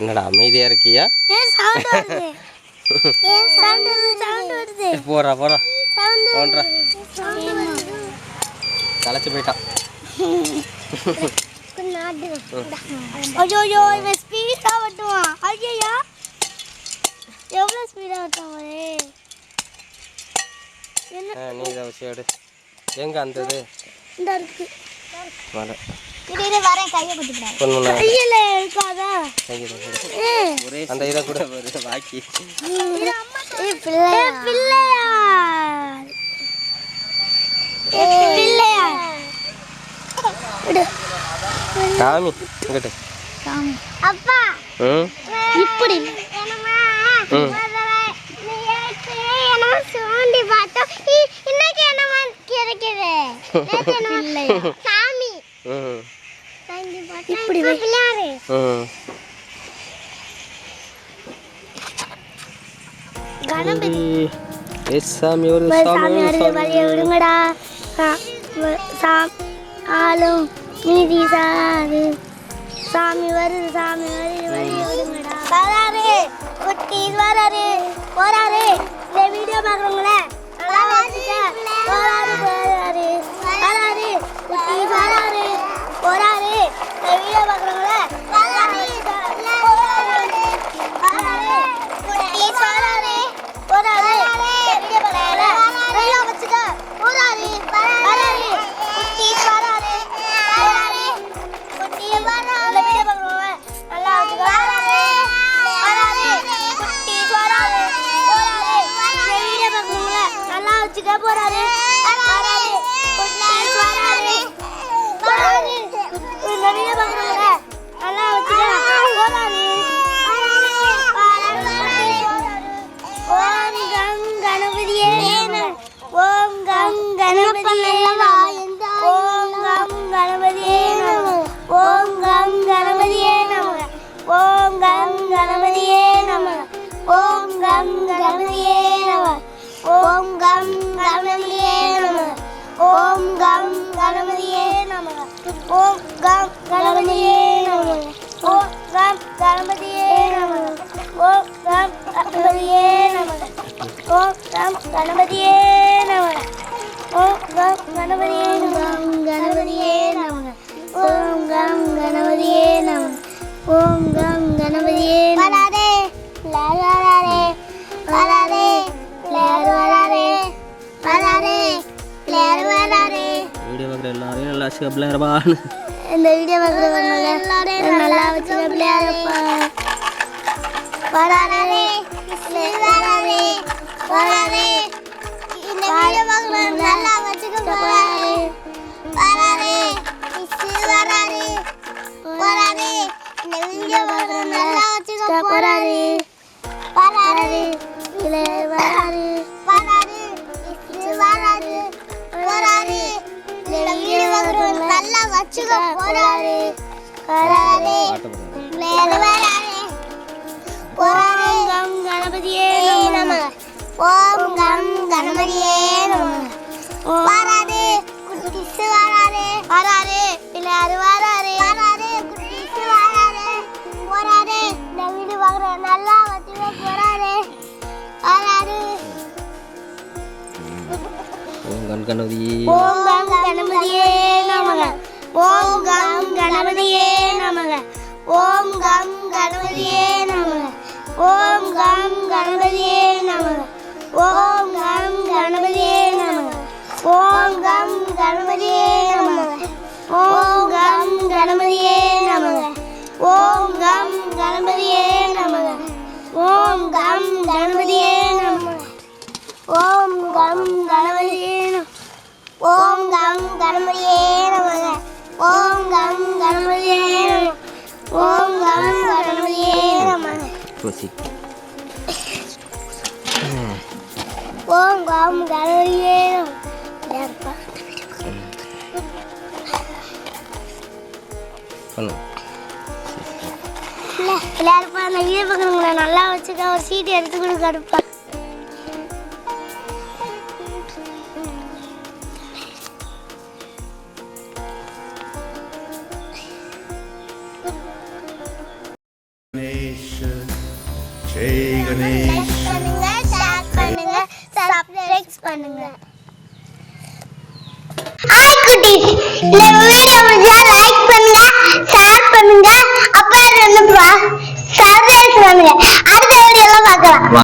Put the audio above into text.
என்னடா அமைதியாக இருக்கியா? போறா போறா போன்றா களைச்சு போயிட்டான். ஐயோ இவன் ஸ்பீடா ஓட்டுவான். ஐயா எவ்வளோ ஸ்பீடா ஓட்டுவான். நீ இதை வச்சு எடு. எங்க அந்த இது இந்த இருக்கு வர இது வரேன். கையை குத்திட்டான். கையில இருக்காதா? அந்த இதை கூட பாக்கி காமி இங்கிட்டு அப்பா இப்படி சோண்டி பார்த்தோம். இன்னைக்கு என்னமா கிடைக்குது சாமி இப்படி விளையாடு. கணபதி சாமி ஒரு சாமி வழிய விடுங்கடா. ஆளும் மீதி சாரு சாமி வருது. சாமி வருது வழிய விடுங்கடா. வராரு குட்டி வராரு போறாரு. இந்த வீடியோ பார்க்குறவங்கள போறாரு போறாரு வராரு குட்டி வராரு போறாரு. இந்த வீடியோ பார்க்குறவங்கள போறாரு ஓம் கம் கணபதியே ஓம் கம் கணபதியே ஓம் கம் கணபதியே ஓம் கம் கணபதியே ஓம் கம் கணபதியே ஓம் கம் கணபதியே ஓம் கம் கணபதியே ஓம் கம் கணபதியே ஓம் கம் கணபதியே ஓம் கம் கணபதியே ஓம் கம் கணபதியே ஓம் கம் கணபதியே கணபதியே ஓம் கம் கணபதியே ஓம் கம் கணபதியே வராதே வராதே வராதே வராதே வராதே வராதே. வீடியோ பார்க்குற எல்லாரையும் நல்லா வச்சுக்க பிள்ளையாரப்பான்னு. இந்த வீடியோ பார்க்குறவங்க எல்லாரையும் நல்லா வச்சுக்க பிள்ளையாரப்பா. வராதே வராதே வராதே. இந்த வீடியோ பார்க்குறவங்க நல்லா வச்சுக்க போறாரு. வராதே வராதே வராதே. இந்த வீடியோ பார்க்குறவங்க நல்லா வச்சுக்க போறாரு. வராதே வராதே வராதே வராதே வராதே. இந்த வீடியோ பார்க்குறவங்க நல்லா வச்சுக்க போறாரு. வராதே வராதே ஓம் கம் கணபதியே ஓம் கம் கணபதியே வராதே குட்டிஸ் வராதே வராதே பிள்ளையாரு வராதே வராதே குட்டிஸ் வராதே போராதே. இந்த வீடு வாங்குற நல்லா வச்சுக்க போறாரு. வராதே ஓம் கம் கணபதி ஓம் கம் கணபதியே ஓம் கம் கணபதியே ஓம் கம் கணபதியே ஓம் கம் கணபதியே ஓம் கம் கணபதியே ஓம் கம் கணபதியே ஓம் கம் கணபதியே ஓம் கம் கணபதியே ஓம் கம் கணபதியே ஓம் கம் கணபதியே ஓம் கம் கணபதியே ஓம் கம் கணபதியே ஓம் கம் கணபதியே ஓம் கம் கணபதியே. பிள்ளையாருப்பா அந்த வீடு பக்கங்கள நல்லா வச்சுக்க. ஒரு சீட்டு எடுத்து கொடுக்கடுப்பா. ஜெய் கணேஷ். பண்ணுங்க, ஷேர் பண்ணுங்க, சப்ஸ்கிரைப் பண்ணுங்க. ஹாய் குட்டீஸ், இந்த வீடியோ பிடிச்சா